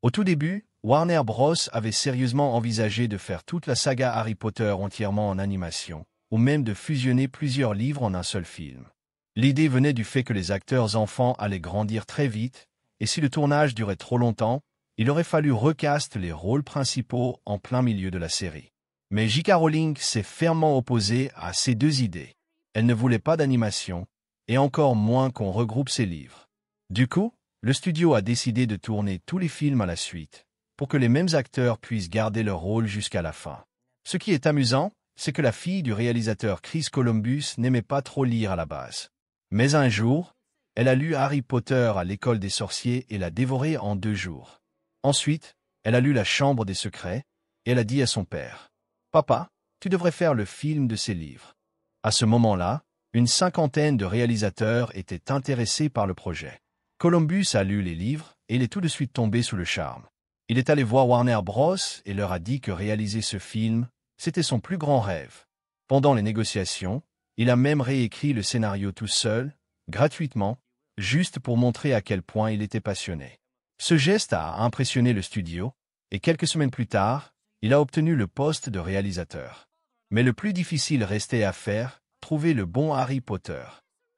Au tout début, Warner Bros. Avait sérieusement envisagé de faire toute la saga Harry Potter entièrement en animation, ou même de fusionner plusieurs livres en un seul film. L'idée venait du fait que les acteurs enfants allaient grandir très vite, et si le tournage durait trop longtemps, il aurait fallu recast les rôles principaux en plein milieu de la série. Mais J.K. Rowling s'est fermement opposée à ces deux idées. Elle ne voulait pas d'animation, et encore moins qu'on regroupe ses livres. Du coup, le studio a décidé de tourner tous les films à la suite, pour que les mêmes acteurs puissent garder leur rôle jusqu'à la fin. Ce qui est amusant, c'est que la fille du réalisateur Chris Columbus n'aimait pas trop lire à la base. Mais un jour, elle a lu Harry Potter à l'école des sorciers et l'a dévoré en 2 jours. Ensuite, elle a lu La Chambre des secrets, et elle a dit à son père, « Papa, tu devrais faire le film de ces livres. » À ce moment-là, une 50aine de réalisateurs étaient intéressés par le projet. Columbus a lu les livres et il est tout de suite tombé sous le charme. Il est allé voir Warner Bros. Et leur a dit que réaliser ce film, c'était son plus grand rêve. Pendant les négociations, il a même réécrit le scénario tout seul, gratuitement, juste pour montrer à quel point il était passionné. Ce geste a impressionné le studio, et quelques semaines plus tard, il a obtenu le poste de réalisateur. Mais le plus difficile restait à faire, trouver le bon Harry Potter.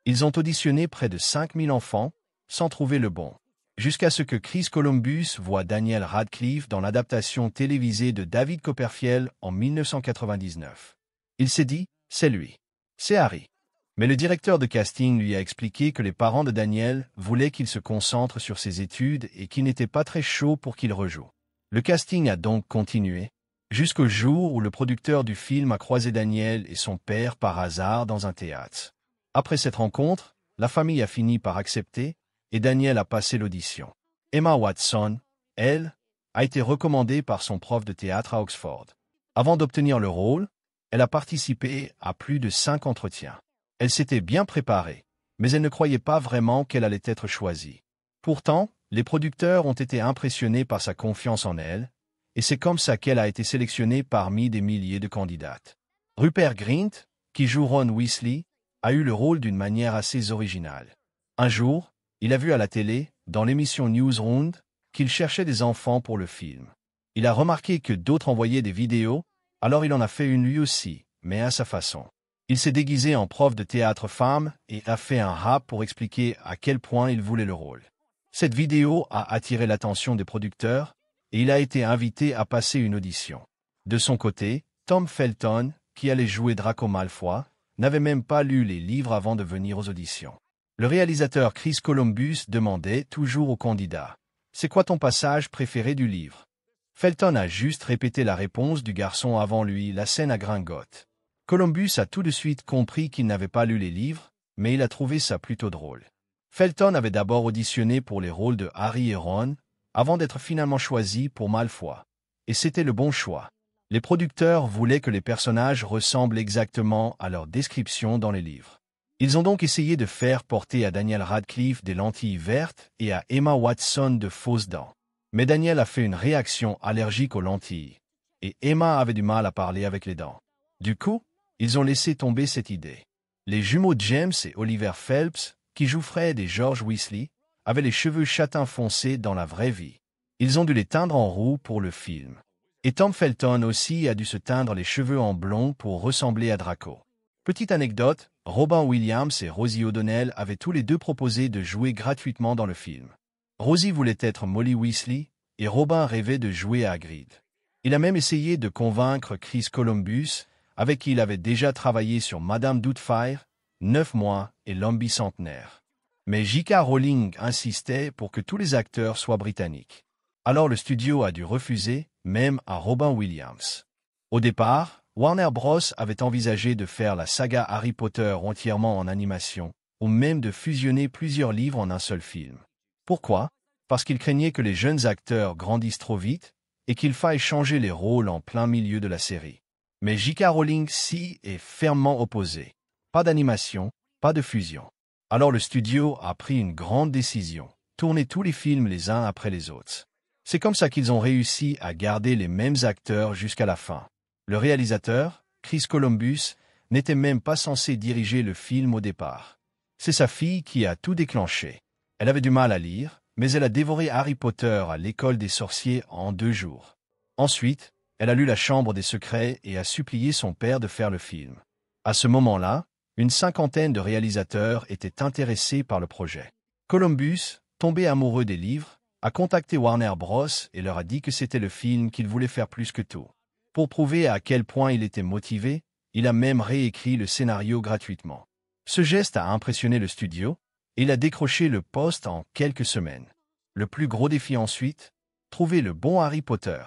Ils ont auditionné près de 5000 enfants, sans trouver le bon. Jusqu'à ce que Chris Columbus voit Daniel Radcliffe dans l'adaptation télévisée de David Copperfield en 1999. Il s'est dit, c'est lui. C'est Harry. Mais le directeur de casting lui a expliqué que les parents de Daniel voulaient qu'il se concentre sur ses études et qu'il n'était pas très chaud pour qu'il rejoue. Le casting a donc continué, jusqu'au jour où le producteur du film a croisé Daniel et son père par hasard dans un théâtre. Après cette rencontre, la famille a fini par accepter, et Daniel a passé l'audition. Emma Watson, elle, a été recommandée par son prof de théâtre à Oxford. Avant d'obtenir le rôle, elle a participé à plus de 5 entretiens. Elle s'était bien préparée, mais elle ne croyait pas vraiment qu'elle allait être choisie. Pourtant, les producteurs ont été impressionnés par sa confiance en elle, et c'est comme ça qu'elle a été sélectionnée parmi des milliers de candidates. Rupert Grint, qui joue Ron Weasley, a eu le rôle d'une manière assez originale. Un jour, il a vu à la télé, dans l'émission Newsround, qu'il cherchait des enfants pour le film. Il a remarqué que d'autres envoyaient des vidéos, alors il en a fait une lui aussi, mais à sa façon. Il s'est déguisé en prof de théâtre femme et a fait un rap pour expliquer à quel point il voulait le rôle. Cette vidéo a attiré l'attention des producteurs et il a été invité à passer une audition. De son côté, Tom Felton, qui allait jouer Draco Malfoy, n'avait même pas lu les livres avant de venir aux auditions. Le réalisateur Chris Columbus demandait toujours au candidat « C'est quoi ton passage préféré du livre ?» Felton a juste répété la réponse du garçon avant lui, la scène à Gringotts. Columbus a tout de suite compris qu'il n'avait pas lu les livres, mais il a trouvé ça plutôt drôle. Felton avait d'abord auditionné pour les rôles de Harry et Ron, avant d'être finalement choisi pour Malfoy. Et c'était le bon choix. Les producteurs voulaient que les personnages ressemblent exactement à leur description dans les livres. Ils ont donc essayé de faire porter à Daniel Radcliffe des lentilles vertes et à Emma Watson de fausses dents. Mais Daniel a fait une réaction allergique aux lentilles, et Emma avait du mal à parler avec les dents. Du coup, ils ont laissé tomber cette idée. Les jumeaux James et Oliver Phelps, qui jouent Fred et George Weasley, avaient les cheveux châtains foncés dans la vraie vie. Ils ont dû les teindre en roux pour le film. Et Tom Felton aussi a dû se teindre les cheveux en blond pour ressembler à Draco. Petite anecdote, Robin Williams et Rosie O'Donnell avaient tous les deux proposé de jouer gratuitement dans le film. Rosie voulait être Molly Weasley, et Robin rêvait de jouer à Hagrid. Il a même essayé de convaincre Chris Columbus, avec qui il avait déjà travaillé sur Madame Doubtfire, 9 mois et l'homme bicentenaire. Mais J.K. Rowling insistait pour que tous les acteurs soient britanniques. Alors le studio a dû refuser, même à Robin Williams. Au départ, Warner Bros. Avait envisagé de faire la saga Harry Potter entièrement en animation, ou même de fusionner plusieurs livres en un seul film. Pourquoi? Parce qu'ils craignaient que les jeunes acteurs grandissent trop vite et qu'il faille changer les rôles en plein milieu de la série. Mais J.K. Rowling s'y est fermement opposée. Pas d'animation, pas de fusion. Alors le studio a pris une grande décision, tourner tous les films les uns après les autres. C'est comme ça qu'ils ont réussi à garder les mêmes acteurs jusqu'à la fin. Le réalisateur, Chris Columbus, n'était même pas censé diriger le film au départ. C'est sa fille qui a tout déclenché. Elle avait du mal à lire, mais elle a dévoré Harry Potter à l'école des sorciers en 2 jours. Ensuite, elle a lu La Chambre des secrets et a supplié son père de faire le film. À ce moment-là, une 50aine de réalisateurs étaient intéressés par le projet. Columbus, tombé amoureux des livres, a contacté Warner Bros. Et leur a dit que c'était le film qu'il voulait faire plus que tout. Pour prouver à quel point il était motivé, il a même réécrit le scénario gratuitement. Ce geste a impressionné le studio, et il a décroché le poste en quelques semaines. Le plus gros défi ensuite, trouver le bon Harry Potter.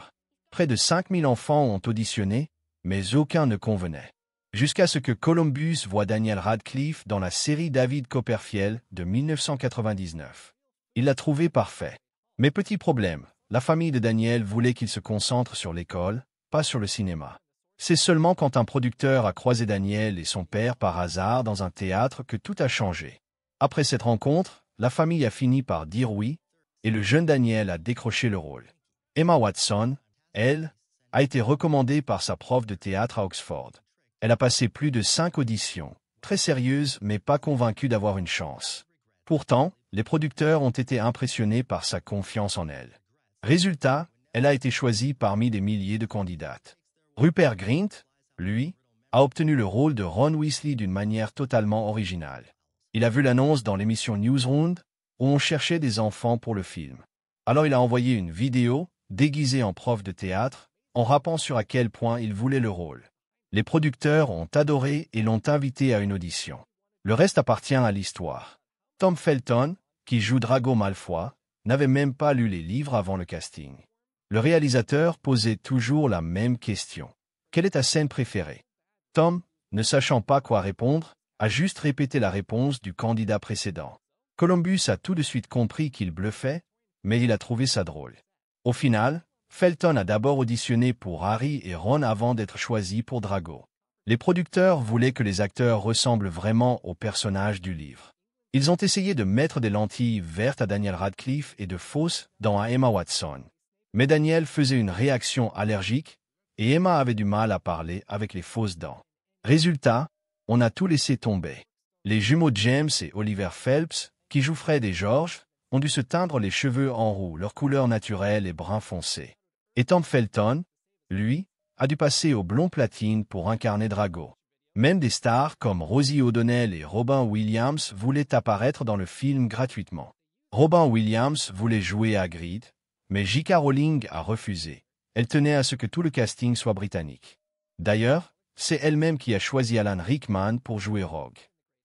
Près de 5000 enfants ont auditionné, mais aucun ne convenait. Jusqu'à ce que Columbus voit Daniel Radcliffe dans la série David Copperfield de 1999. Il l'a trouvé parfait. Mais petit problème, la famille de Daniel voulait qu'il se concentre sur l'école, pas sur le cinéma. C'est seulement quand un producteur a croisé Daniel et son père par hasard dans un théâtre que tout a changé. Après cette rencontre, la famille a fini par dire oui, et le jeune Daniel a décroché le rôle. Emma Watson, elle, a été recommandée par sa prof de théâtre à Oxford. Elle a passé plus de 5 auditions, très sérieuses mais pas convaincue d'avoir une chance. Pourtant, les producteurs ont été impressionnés par sa confiance en elle. Résultat, elle a été choisie parmi des milliers de candidates. Rupert Grint, lui, a obtenu le rôle de Ron Weasley d'une manière totalement originale. Il a vu l'annonce dans l'émission Newsround, où on cherchait des enfants pour le film. Alors il a envoyé une vidéo, déguisé en prof de théâtre, en rappant sur à quel point il voulait le rôle. Les producteurs ont adoré et l'ont invité à une audition. Le reste appartient à l'histoire. Tom Felton, qui joue Drago Malfoy, n'avait même pas lu les livres avant le casting. Le réalisateur posait toujours la même question. Quelle est ta scène préférée? Tom, ne sachant pas quoi répondre, a juste répété la réponse du candidat précédent. Columbus a tout de suite compris qu'il bluffait, mais il a trouvé ça drôle. Au final, Felton a d'abord auditionné pour Harry et Ron avant d'être choisi pour Drago. Les producteurs voulaient que les acteurs ressemblent vraiment aux personnages du livre. Ils ont essayé de mettre des lentilles vertes à Daniel Radcliffe et de fausses dents à Emma Watson. Mais Daniel faisait une réaction allergique, et Emma avait du mal à parler avec les fausses dents. Résultat, on a tout laissé tomber. Les jumeaux James et Oliver Phelps, qui jouent Fred et George, ont dû se teindre les cheveux en roux, leur couleur naturelle est brun foncé. Et Tom Felton, lui, a dû passer au blond platine pour incarner Drago. Même des stars comme Rosie O'Donnell et Robin Williams voulaient apparaître dans le film gratuitement. Robin Williams voulait jouer Hagrid, mais J.K. Rowling a refusé. Elle tenait à ce que tout le casting soit britannique. D'ailleurs, c'est elle-même qui a choisi Alan Rickman pour jouer Rogue.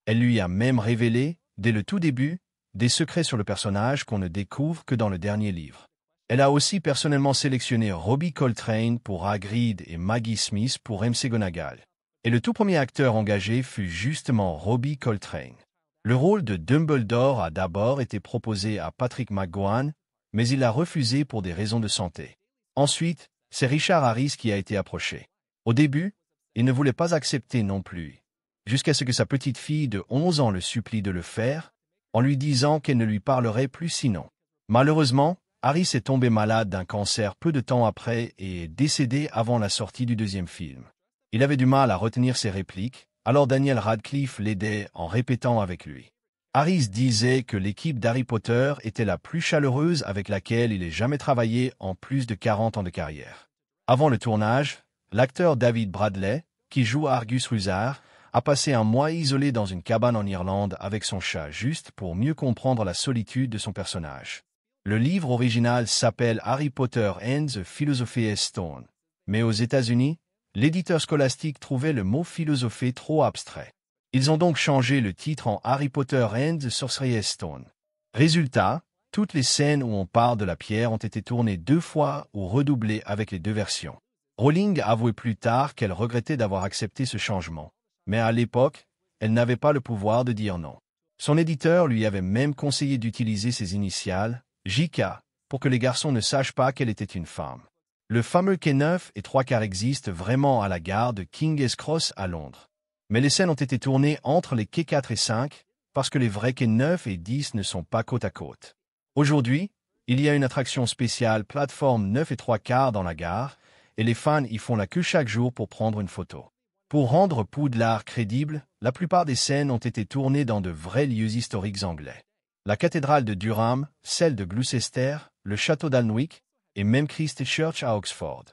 Elle lui a même révélé, dès le tout début, des secrets sur le personnage qu'on ne découvre que dans le dernier livre. Elle a aussi personnellement sélectionné Robbie Coltrane pour Hagrid et Maggie Smith pour McGonagall. Et le tout premier acteur engagé fut justement Robbie Coltrane. Le rôle de Dumbledore a d'abord été proposé à Patrick McGowan, mais il l'a refusé pour des raisons de santé. Ensuite, c'est Richard Harris qui a été approché. Au début, il ne voulait pas accepter non plus, jusqu'à ce que sa petite fille de 11 ans le supplie de le faire, en lui disant qu'elle ne lui parlerait plus sinon. Malheureusement, Harris est tombé malade d'un cancer peu de temps après et est décédé avant la sortie du deuxième film. Il avait du mal à retenir ses répliques, alors Daniel Radcliffe l'aidait en répétant avec lui. Harris disait que l'équipe d'Harry Potter était la plus chaleureuse avec laquelle il ait jamais travaillé en plus de 40 ans de carrière. Avant le tournage, l'acteur David Bradley, qui joue Argus Rusar, a passé un mois isolé dans une cabane en Irlande avec son chat juste pour mieux comprendre la solitude de son personnage. Le livre original s'appelle Harry Potter and the Philosopher's Stone, mais aux États-Unis, l'éditeur scolastique trouvait le mot philosophie trop abstrait. Ils ont donc changé le titre en Harry Potter and the Sorcerer's Stone. Résultat, toutes les scènes où on parle de la pierre ont été tournées 2 fois ou redoublées avec les 2 versions. Rowling a avoué plus tard qu'elle regrettait d'avoir accepté ce changement, mais à l'époque, elle n'avait pas le pouvoir de dire non. Son éditeur lui avait même conseillé d'utiliser ses initiales, JK, pour que les garçons ne sachent pas qu'elle était une femme. Le fameux quai 9 et 3/4 existe vraiment à la gare de King's Cross à Londres. Mais les scènes ont été tournées entre les quais 4 et 5, parce que les vrais quais 9 et 10 ne sont pas côte à côte. Aujourd'hui, il y a une attraction spéciale plateforme 9 et 3/4 dans la gare, et les fans y font la queue chaque jour pour prendre une photo. Pour rendre Poudlard crédible, la plupart des scènes ont été tournées dans de vrais lieux historiques anglais. La cathédrale de Durham, celle de Gloucester, le château d'Alnwick, et même Christ Church à Oxford.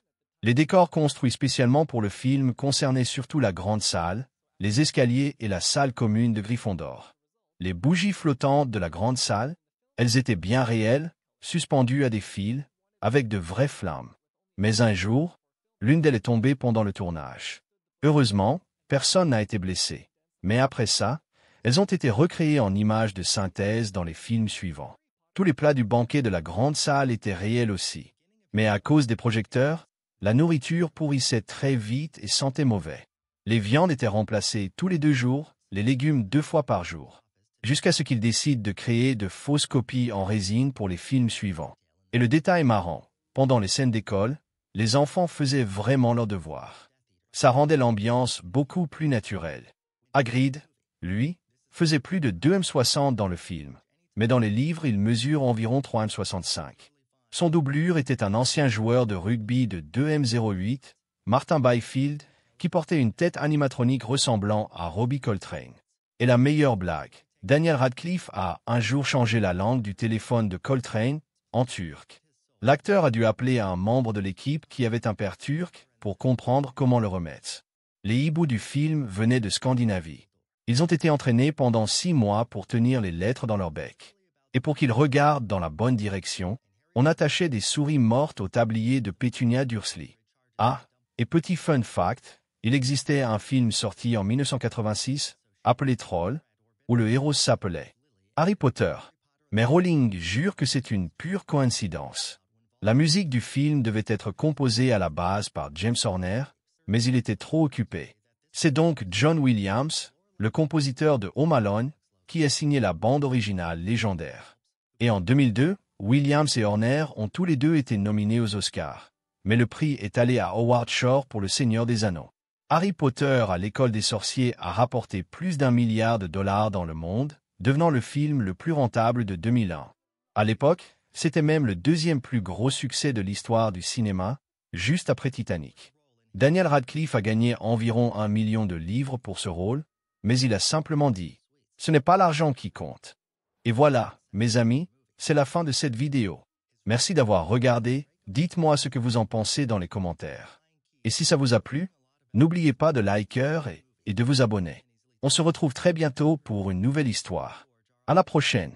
Les décors construits spécialement pour le film concernaient surtout la grande salle, les escaliers et la salle commune de Gryffondor. Les bougies flottantes de la grande salle, elles étaient bien réelles, suspendues à des fils, avec de vraies flammes. Mais un jour, l'une d'elles est tombée pendant le tournage. Heureusement, personne n'a été blessé. Mais après ça, elles ont été recréées en images de synthèse dans les films suivants. Tous les plats du banquet de la grande salle étaient réels aussi. Mais à cause des projecteurs, la nourriture pourrissait très vite et sentait mauvais. Les viandes étaient remplacées tous les 2 jours, les légumes 2 fois par jour. Jusqu'à ce qu'ils décident de créer de fausses copies en résine pour les films suivants. Et le détail marrant, pendant les scènes d'école, les enfants faisaient vraiment leurs devoirs. Ça rendait l'ambiance beaucoup plus naturelle. Hagrid, lui, faisait plus de 2,60 m dans le film, mais dans les livres il mesure environ 3,65 m. Son doublure était un ancien joueur de rugby de 2,08 m, Martin Byfield, qui portait une tête animatronique ressemblant à Robbie Coltrane. Et la meilleure blague, Daniel Radcliffe a un jour changé la langue du téléphone de Coltrane en turc. L'acteur a dû appeler un membre de l'équipe qui avait un père turc pour comprendre comment le remettre. Les hiboux du film venaient de Scandinavie. Ils ont été entraînés pendant 6 mois pour tenir les lettres dans leur bec. Et pour qu'ils regardent dans la bonne direction, on attachait des souris mortes au tablier de Pétunia Dursley. Ah, et petit fun fact, il existait un film sorti en 1986, appelé Troll, où le héros s'appelait Harry Potter. Mais Rowling jure que c'est une pure coïncidence. La musique du film devait être composée à la base par James Horner, mais il était trop occupé. C'est donc John Williams, le compositeur de Home Alone, qui a signé la bande originale légendaire. Et en 2002, Williams et Horner ont tous les deux été nominés aux Oscars. Mais le prix est allé à Howard Shore pour Le Seigneur des Anneaux. Harry Potter à l'école des sorciers a rapporté plus d'1 milliard de dollars dans le monde, devenant le film le plus rentable de 2001. À l'époque, c'était même le 2e plus gros succès de l'histoire du cinéma, juste après Titanic. Daniel Radcliffe a gagné environ 1 million de livres pour ce rôle, mais il a simplement dit « Ce n'est pas l'argent qui compte ». Et voilà, mes amis, c'est la fin de cette vidéo. Merci d'avoir regardé, dites-moi ce que vous en pensez dans les commentaires. Et si ça vous a plu, n'oubliez pas de liker et de vous abonner. On se retrouve très bientôt pour une nouvelle histoire. À la prochaine.